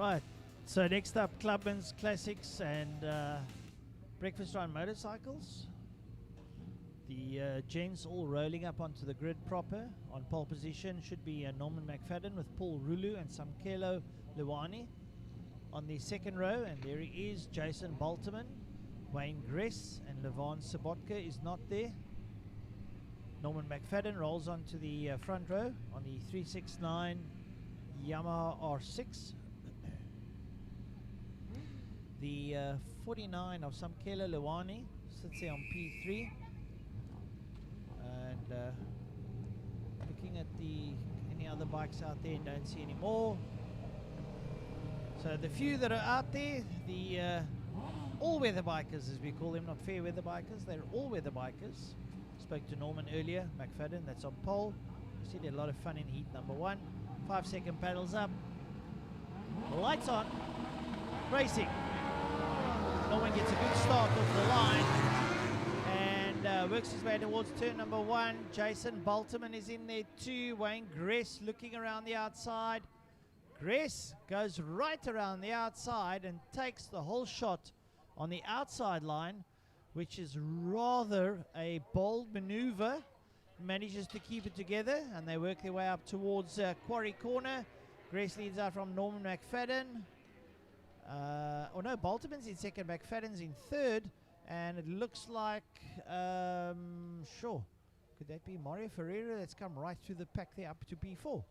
Right, so next up, Clubman's Classics and Breakfast Run Motorcycles. The gents all rolling up onto the grid proper. On pole position should be Norman McFadden with Paul Rulu and Samkelo Lewani on the second row, and there he is, Jason Balterman. Wayne Gress and Levan Sabotka is not there. Norman McFadden rolls onto the front row on the 369 Yamaha R6. The 49 of Samkelo Lewani sits there on P3. And looking at any other bikes out there, don't see any more. So the few that are out there, the all-weather bikers, as we call them, not fair-weather bikers, they're all-weather bikers. Spoke to Norman earlier, McFadden, that's on pole. You see, they had a lot of fun in heat number 1. 5-second pedals up. Lights on. Racing. Norman gets a good start off the line. And works his way towards turn number 1. Jason Balterman is in there too. Wayne Gress looking around the outside. Gress goes right around the outside and takes the whole shot on the outside line, which is rather a bold maneuver. Manages to keep it together, and they work their way up towards Quarry Corner. Gress leads out from Norman McFadden. Oh no, Balterman's in second, McFadden's in third. And it looks like, sure, could that be Mario Ferreira that's come right through the pack there up to P4?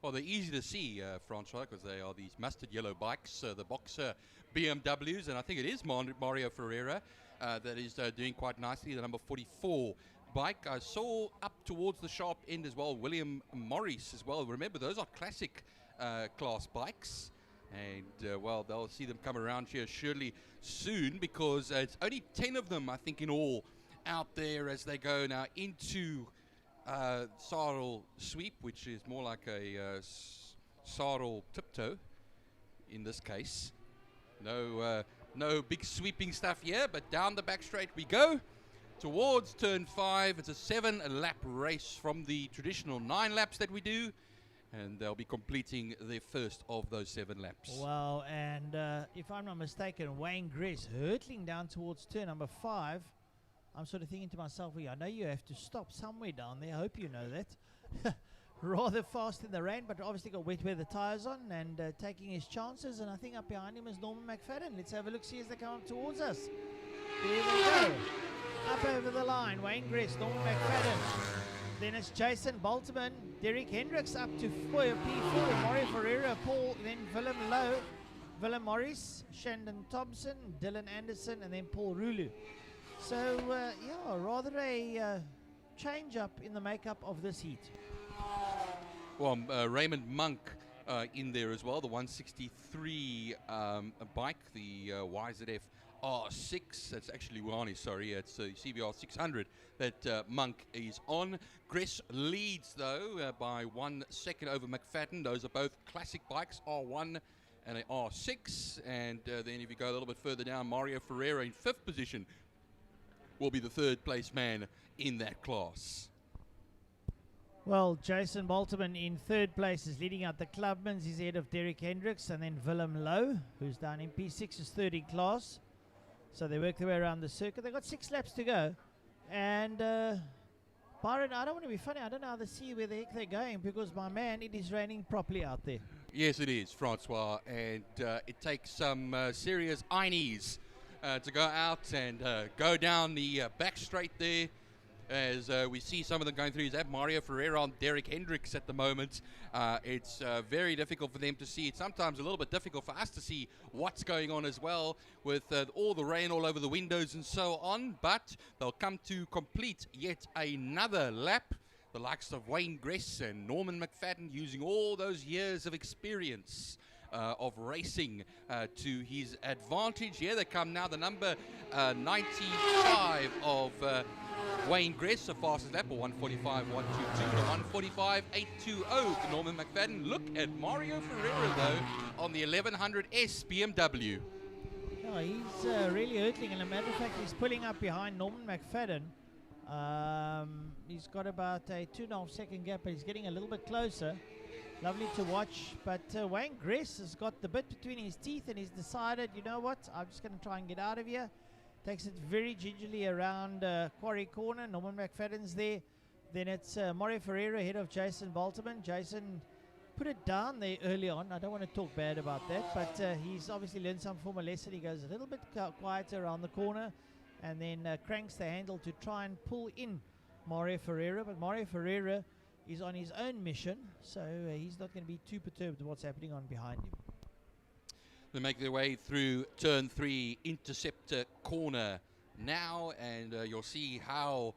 Well, they're easy to see, Francois, because they are these mustard yellow bikes, the Boxer BMWs, and I think it is Mario Ferreira that is doing quite nicely, the number 44 bike. I saw up towards the sharp end as well, William Morris as well. Remember, those are classic class bikes. And, well, they'll see them come around here surely soon, because it's only 10 of them, I think, in all out there as they go now into Sarl Sweep, which is more like a Sarl Tiptoe in this case. No big sweeping stuff here, but down the back straight we go towards turn 5. It's a 7-lap race from the traditional 9 laps that we do. And they'll be completing their first of those 7 laps. Well, and if I'm not mistaken, Wayne Gress hurtling down towards turn number 5. I'm sort of thinking to myself, well, I know you have to stop somewhere down there. I hope you know that. Rather fast in the rain, but obviously got wet weather tyres on and taking his chances. And I think up behind him is Norman McFadden. Let's have a look, see as they come up towards us. There they go. Up over the line, Wayne Gress, Norman McFadden. Then it's Jason Balterman, Derek Hendricks up to P4, Mario Ferreira, Paul, then Willem Lowe, Willem Morris, Shandon Thompson, Dylan Anderson, and then Paul Rulu. So, yeah, rather a change up in the makeup of this heat. Well, Raymond Monk in there as well, the 163 bike, the YZF R6, that's actually Luani, sorry, it's CBR 600 that Monk is on. Gress leads though by 1 second over McFadden. Those are both classic bikes, R1 and an R6. And then if you go a little bit further down, Mario Ferreira in 5th position will be the 3rd place man in that class. Well, Jason Balterman in 3rd place is leading out the Clubmans. He's ahead of Derek Hendricks, and then Willem Lowe, who's down in P6, is 3rd in class. So they work their way around the circuit. They've got 6 laps to go. And Byron, I don't want to be funny. I don't know how they see where the heck they're going, because, my man, it is raining properly out there. Yes, it is, Francois. And it takes some serious eyes to go out and go down the back straight there. As we see some of them going through. Is that Mario Ferreira on Derek Hendricks at the moment? It's very difficult for them to see. It's sometimes a little bit difficult for us to see what's going on as well, with all the rain all over the windows and so on. But they'll come to complete yet another lap. The likes of Wayne Gress and Norman McFadden using all those years of experience of racing to his advantage. Here they come now, the number 95 of Wayne Gress, the fastest lap, 1:45.122 to 1:45.820 to Norman McFadden. Look at Mario Ferreira though on the 1100S BMW. Oh, he's really hurtling, and as a matter of fact, he's pulling up behind Norman McFadden. He's got about a 2.5 second gap, but he's getting a little bit closer. Lovely to watch, but Wayne Gress has got the bit between his teeth and he's decided, you know what, I'm just going to try and get out of here. Takes it very gingerly around Quarry Corner. Norman McFadden's there. Then it's Mario Ferreira ahead of Jason Balterman. Jason put it down there early on. I don't want to talk bad about that, but he's obviously learned some form of lesson. He goes a little bit quieter around the corner and then cranks the handle to try and pull in Mario Ferreira. But Mario Ferreira is on his own mission, so he's not going to be too perturbed with what's happening on behind him. They make their way through turn 3, Interceptor corner now, and you'll see how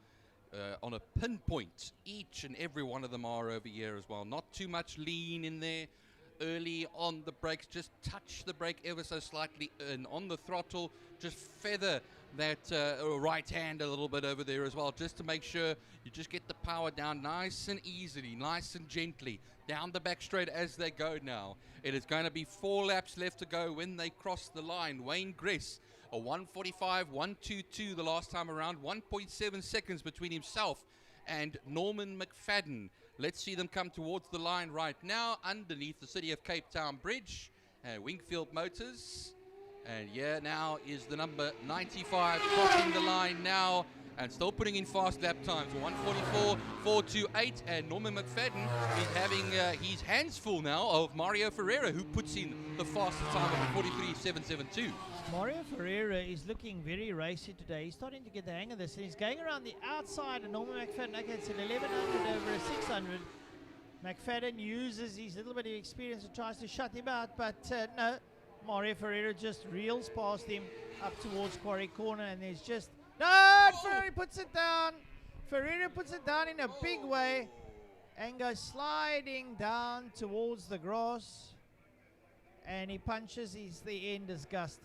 on a pinpoint each and every one of them are over here as well. Not too much lean in there early on the brakes, just touch the brake ever so slightly, and on the throttle just feather that right hand a little bit over there as well, just to make sure you just get the power down nice and easily, nice and gently down the back straight as they go now. It is going to be 4 laps left to go when they cross the line. Wayne Gress, a 1:45.122 the last time around, 1.7 seconds between himself and Norman McFadden. Let's see them come towards the line right now underneath the City of Cape Town Bridge. Wingfield Motors. And yeah, now is the number 95 crossing the line now and still putting in fast lap times. 1:44.428, and Norman McFadden is having his hands full now of Mario Ferreira, who puts in the fastest time of 43.772. Mario Ferreira is looking very racy today. He's starting to get the hang of this, and he's going around the outside of Norman McFadden. Okay, it's an 1100 over a 600. McFadden uses his little bit of experience and tries to shut him out, but no. Mario Ferreira just reels past him up towards Quarry Corner, and there's just... No! Ferreira puts it down. Ferreira puts it down in a big way and goes sliding down towards the grass, and he punches the end disgust.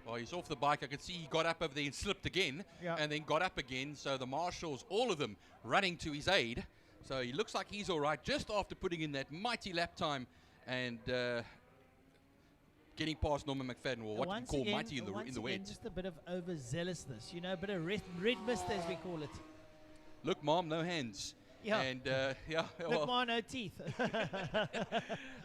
Well, he's off the bike. I can see he got up over there and slipped again, and then got up again. So the marshals, all of them, running to his aid. So he looks like he's all right just after putting in that mighty lap time and getting past Norman McFadden, or what you call mighty in the wet. Just a bit of overzealousness, you know, a bit of red mist, as we call it. Look, Mom, no hands. Yeah. And Look, Mom, no teeth.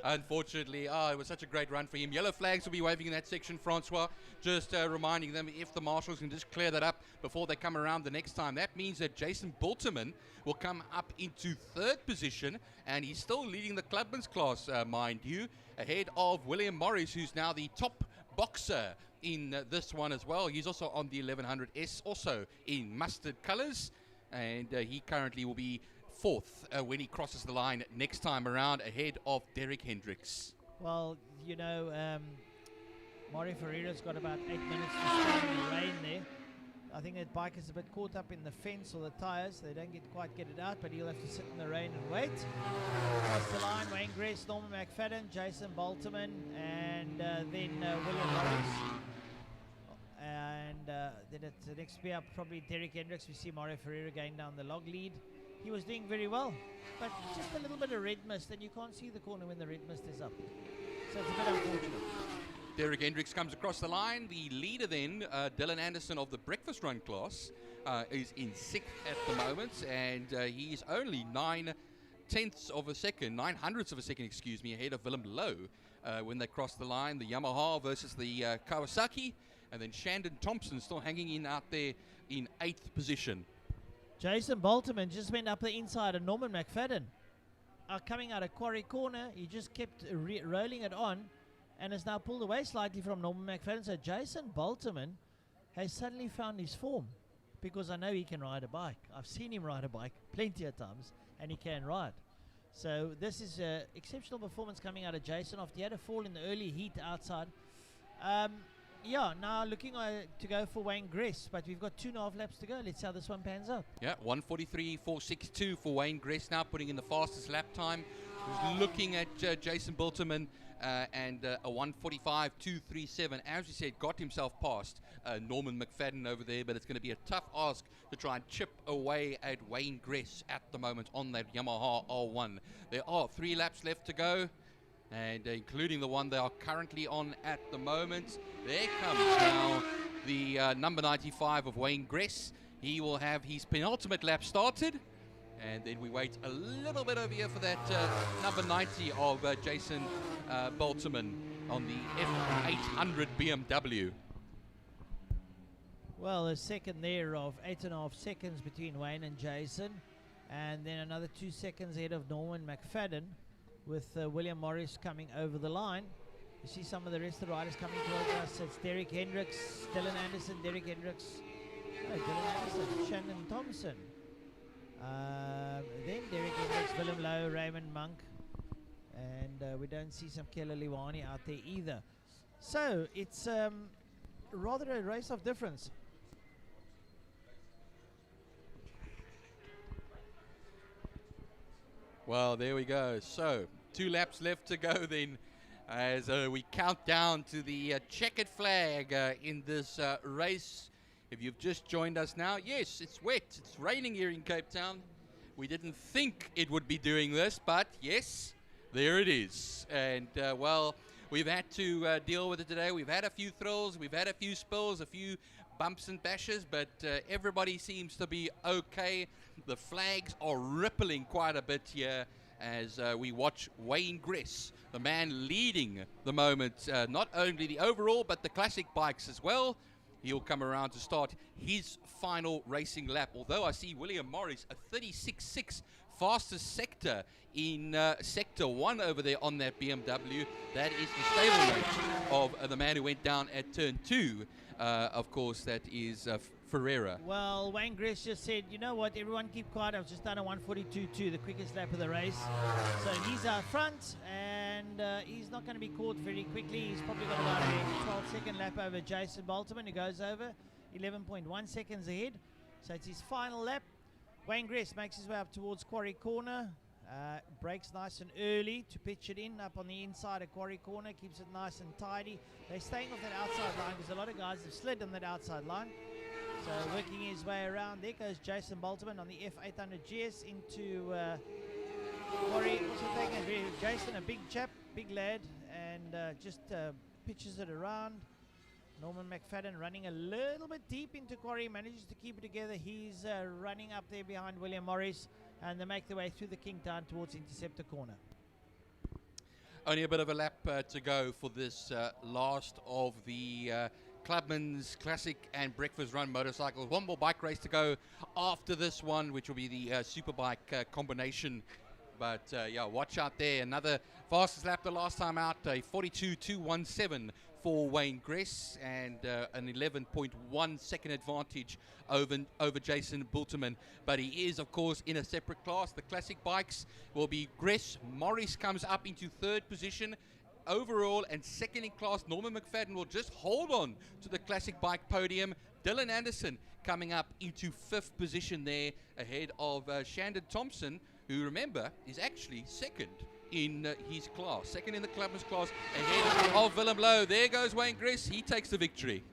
Unfortunately, it was such a great run for him. Yellow flags will be waving in that section, Francois. Just reminding them, if the marshals can just clear that up before they come around the next time. That means that Jason Balterman will come up into 3rd position, and he's still leading the Clubman's class, mind you, ahead of William Morris, who's now the top boxer in this one as well. He's also on the 1100S, also in mustard colors, and he currently will be 4th when he crosses the line next time around, ahead of Derek Hendricks. Well, you know, Mario Ferreira's got about 8 minutes to stand in the rain there. I think that bike is a bit caught up in the fence or the tires. They don't quite get it out, but he'll have to sit in the rain and wait. Across the line, Wayne Gress, Norman McFadden, Jason Balterman, and then William Morris. And then it's the next be up, probably Derek Hendricks. We see Mario Ferreira going down the log lead. He was doing very well, but just a little bit of red mist, and you can't see the corner when the red mist is up. So it's a bit unfortunate. Derek Hendricks comes across the line. The leader then, Dylan Anderson of the breakfast run class, is in 6th at the moment, and he's only 9/10ths of a second, 900ths of a second, excuse me, ahead of Willem Lowe when they cross the line. The Yamaha versus the Kawasaki, and then Shandon Thompson still hanging in out there in 8th position. Jason Balterman just went up the inside of Norman McFadden. Coming out of Quarry Corner, he just kept rolling it on and has now pulled away slightly from Norman McFadden. So Jason Balterman has suddenly found his form, because I know he can ride a bike. I've seen him ride a bike plenty of times, and he can ride. So this is an exceptional performance coming out of Jason after he had a fall in the early heat outside. Yeah, now looking to go for Wayne Gress, but we've got 2.5 laps to go. Let's see how this one pans out. Yeah, 1:43.462 for Wayne Gress now, putting in the fastest lap time. Who's looking at Jason Balterman and a 1:45.237. As we said, got himself past Norman McFadden over there, but it's going to be a tough ask to try and chip away at Wayne Gress at the moment on that Yamaha R1. There are 3 laps left to go, and including the one they are currently on at the moment. There comes now the number 95 of Wayne Gress. He will have his penultimate lap started, And then we wait a little bit over here for that number 90 of Jason Balterman on the F800 BMW. Well, a second there of 8.5 seconds between Wayne and Jason, and then another 2 seconds ahead of Norman McFadden, with William Morris coming over the line. You see some of the rest of the riders coming towards us. It's Derek Hendricks, Dylan Anderson, Derek Hendricks, Dylan Anderson, Shannon Thompson. Then Derek Hendricks, Willem Lowe, Raymond Monk, and we don't see some Keller Liwani out there either. So it's rather a race of difference. Well, there we go. So 2 laps left to go then, as we count down to the checkered flag in this race. If you've just joined us now, yes, it's wet. It's raining here in Cape Town. We didn't think it would be doing this, but yes, there it is. And well, we've had to deal with it today. We've had a few thrills, we've had a few spills, a few bumps and bashes, but everybody seems to be okay. The flags are rippling quite a bit here as we watch Wayne Gress, the man leading the moment, not only the overall, but the classic bikes as well. He'll come around to start his final racing lap. Although I see William Morris, a 36.6 fastest sector in Sector 1 over there on that BMW. That is the stablemate of the man who went down at Turn 2. Of course, that is Ferreira. Well, Wayne Gress just said, you know what, everyone keep quiet. I've just done a 1:42.2, the quickest lap of the race. So he's out front, and he's not going to be caught very quickly. He's probably got about a 12-second lap over Jason Balterman, who goes over 11.1 seconds ahead. So it's his final lap. Wayne Gress makes his way up towards Quarry Corner. Breaks nice and early to pitch it in up on the inside of Quarry Corner. Keeps it nice and tidy. They're staying off that outside line because a lot of guys have slid on that outside line. So working his way around. There goes Jason Balterman on the F800 GS into Quarry. Also taking Jason, a big chap, big lad, and just pitches it around. Norman McFadden running a little bit deep into Quarry, manages to keep it together. He's running up there behind William Morris, and they make their way through the Kingtown towards Interceptor Corner. Only a bit of a lap to go for this last of the Clubman's Classic and Breakfast Run motorcycles. One more bike race to go after this one, which will be the Superbike combination. But yeah, watch out there. Another fastest lap the last time out, a 42.217 for Wayne Gress, and an 11.1 second advantage over Jason Balterman. But he is, of course, in a separate class. The classic bikes will be Gress. Morris comes up into 3rd position overall, and second in class Norman McFadden will just hold on to the classic bike podium. Dylan Anderson coming up into 5th position there, ahead of Shandon Thompson, who, remember, is actually second in his class, second in the Clubman's class, ahead of Willem Lowe. There goes Wayne Gress. He takes the victory.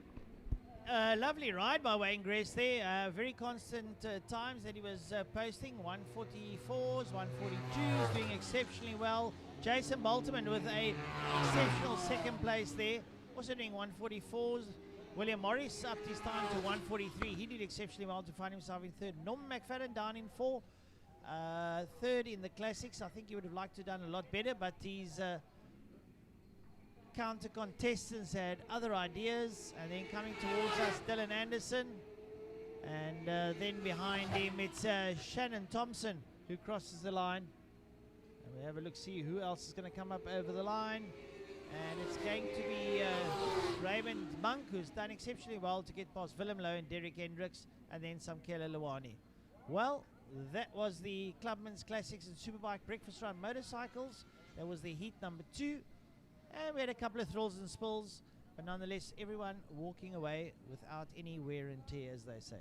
Lovely ride by Wayne Gress there. Very constant times that he was posting. 144s, 142s, doing exceptionally well. Jason Balterman with a exceptional 2nd place there, also doing 144s. William Morris upped his time to 143. He did exceptionally well to find himself in 3rd. Norman McFadden down in 4. 3rd in the classics. I think he would have liked to have done a lot better, but his counter contestants had other ideas. And then coming towards us, Dylan Anderson, and then behind him it's Shannon Thompson, who crosses the line. And we have a look, see who else is going to come up over the line, and it's going to be Raymond Monk, who's done exceptionally well to get past Willem Lowe and Derek Hendricks, and then some Keller Liwani. Well, that was the Clubman's Classics and Superbike Breakfast Run motorcycles. That was the heat number 2. And we had a couple of thrills and spills, but nonetheless, everyone walking away without any wear and tear, as they say.